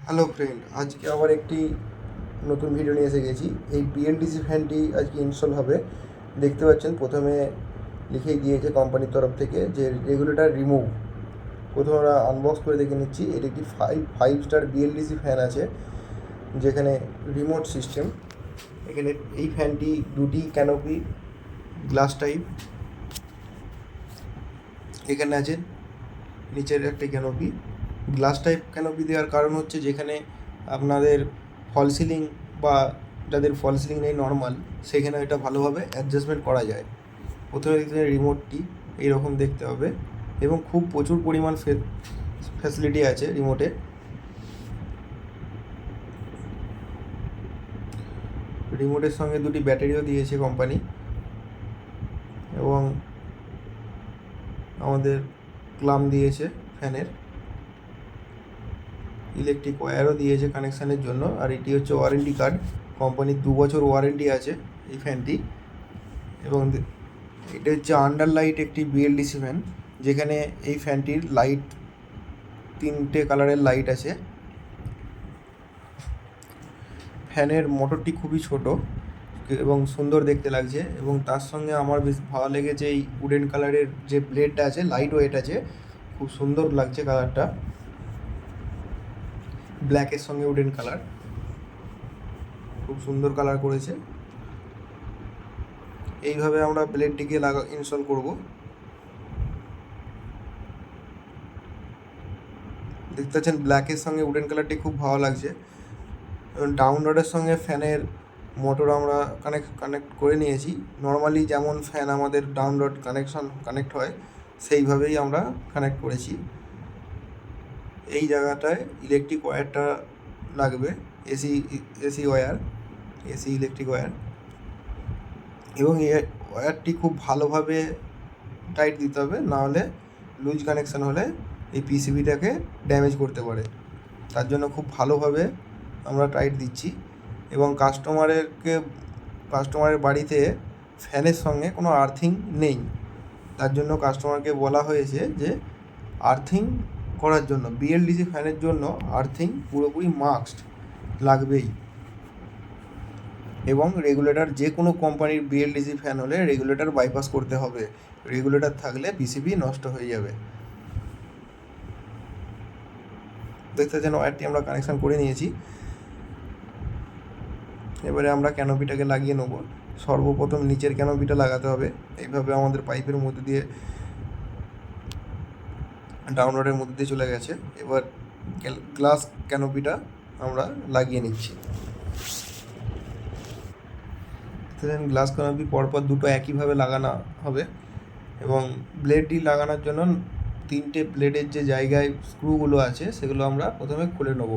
Hello friend, আজকে আবার একটি নতুন ভিডিও নিয়ে এসে গেছি। এই বিএলডিসি ফ্যানটি আজকে ইনস্টল হবে। দেখতে পাচ্ছেন প্রথমে লিখেই দিয়েছে কোম্পানির তরফ থেকে যে রেগুলেটর রিমুভ। প্রথমে আমরা আনবক্স করে দেখে নিচ্ছি। এটি একটি ফাইভ স্টার বিএলডিসি ফ্যান আছে, যেখানে রিমোট সিস্টেম। এখানে এই ফ্যানটি দুটি ক্যানোপি গ্লাস টাইপ এখানে আছে। নিচের একটি ক্যানোপি গ্লাস টাইপ ক্যানোপি দেওয়ার কারণ হচ্ছে যেখানে আপনাদের ফল সিলিং বা যাদের ফল সিলিং নেই নর্মাল, সেখানে এটা ভালোভাবে অ্যাডজাস্টমেন্ট করা যায়। প্রথমে দেখতে রিমোটটি এইরকম দেখতে হবে এবং খুব প্রচুর পরিমাণ ফ্যাসিলিটি আছে রিমোটে। রিমোটের সঙ্গে দুটি ব্যাটারিও দিয়েছে কোম্পানি এবং আমাদের ক্লাম দিয়েছে ফ্যানের, ইলেকট্রিক ওয়্যারও দিয়েছে কানেকশানের জন্য। আর এটি হচ্ছে ওয়ারেন্টি কার্ড, কোম্পানির 2 বছর ওয়ারেন্টি আছে এই ফ্যানটি। এবং এটা হচ্ছে আন্ডারলাইট একটি বিএলডিসি ফ্যান, যেখানে এই ফ্যানটির লাইট 3টে কালারের লাইট আছে। ফ্যানের মোটরটি খুবই ছোট এবং সুন্দর দেখতে লাগছে, এবং তার সঙ্গে আমার বেশ ভালো লেগেছে এই উডেন কালারের যে ব্লেডটা আছে, লাইট ওয়েট আছে, খুব সুন্দর লাগছে কালারটা। ব্ল্যাকের সঙ্গে উডেন কালার, খুব সুন্দর কালার করেছে। এইভাবে আমরা ব্লেডটিকে ইনস্টল করব। দেখতে পাচ্ছেন ব্ল্যাকের সঙ্গে উডেন কালারটি খুব ভালো লাগছে। ডাউন রডের সঙ্গে ফ্যানের মোটর আমরা কানেক্ট করে নিয়েছি। নর্মালি যেমন ফ্যান আমাদের ডাউন রড কানেক্ট হয়, সেইভাবেই আমরা কানেক্ট করেছি। এই জায়গাটায় ইলেকট্রিক ওয়্যারটা লাগবে, AC wire, AC electric wire. এবং এই ওয়্যারটি খুব ভালোভাবে টাইট দিতে হবে, নাহলে লুজ কানেকশান হলে এই পিসিবিটাকে ড্যামেজ করতে পারে। তার জন্য খুব ভালোভাবে আমরা টাইট দিচ্ছি। এবং কাস্টমারের বাড়িতে ফ্যানের সঙ্গে কোনো আর্থিং নেই, তার জন্য কাস্টমারকে বলা হয়েছে যে আর্থিং করার জন্য, বিএলডিসি ফ্যানের জন্য আর্থিং পুরোপুরি মাস্ট লাগবেই। এবং রেগুলেটর, যে কোনো কোম্পানির বিএলডিসি ফ্যান হলে রেগুলেটর বাইপাস করতে হবে। রেগুলেটর থাকলে পিসিবি নষ্ট হয়ে যাবে। দেখতে পাচ্ছেন ওয়্যারটি আমরা কানেকশান করে নিয়েছি। এবারে আমরা ক্যানোপিটাকে লাগিয়ে নেব। সর্বপ্রথম নিচের ক্যানোপিটা লাগাতে হবে। এইভাবে আমাদের পাইপের মধ্যে দিয়ে, ডাউন রডের মধ্যে দিয়ে চলে গেছে। এবার গ্লাস ক্যানোপিটা আমরা লাগিয়ে নিচ্ছি। গ্লাস ক্যানোপি পরপর দুটো একইভাবে লাগানো হবে। এবং ব্লেডটি লাগানোর জন্য 3টে ব্লেডের যে জায়গায় স্ক্রুগুলো আছে, সেগুলো আমরা প্রথমে খুলে নেব।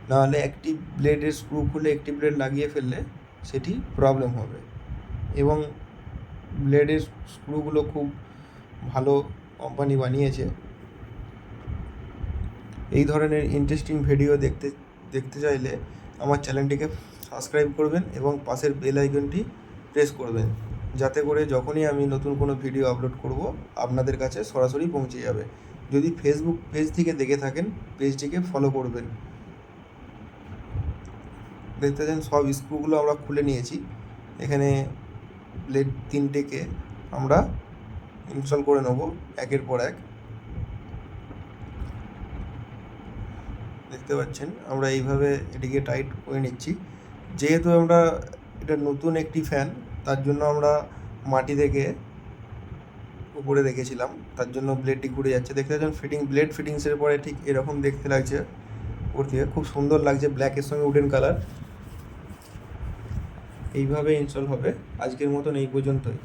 নাহলে একটি ব্লেডের স্ক্রু খুলে একটি ব্লেড লাগিয়ে ফেললে সেটি প্রবলেম হবে। এবং ব্লেডের স্ক্রুগুলো খুব ভালো কোম্পানি বানিয়েছে। এই ধরনের ইন্টারেস্টিং ভিডিও দেখতে চাইলে আমার চ্যানেলটিকে সাবস্ক্রাইব করবেন এবং পাশের বেল আইকনটি প্রেস করবেন, যাতে করে যখনই আমি নতুন কোনো ভিডিও আপলোড করব আপনাদের কাছে সরাসরি পৌঁছে যাবে। যদি ফেসবুক পেজ থেকে দেখে থাকেন, পেজটিকে ফলো করবেন। দেখতে পাচ্ছেন সব স্ক্রুগুলো আমরা খুলে নিয়েছি। এখানে ব্লেড 3টেকে আমরা ইনস্টল করে নেব একের পর এক। দেখতে পাচ্ছেন আমরা এইভাবে এটিকে টাইট করে নিচ্ছি। যেহেতু আমরা এটা নতুন একটি ফ্যান, তার জন্য আমরা মাটি থেকে উপরে রেখেছিলাম, তার জন্য ব্লেডটি ঘুরে যাচ্ছে। দেখতে পাচ্ছেন ব্লেড ফিটিংসের পরে ঠিক এরকম দেখতে লাগছে। ওর থেকে খুব সুন্দর লাগছে, ব্ল্যাকের সঙ্গে উডেন কালার। এইভাবে ইনস্টল হবে। আজকের মতন এই পর্যন্তই।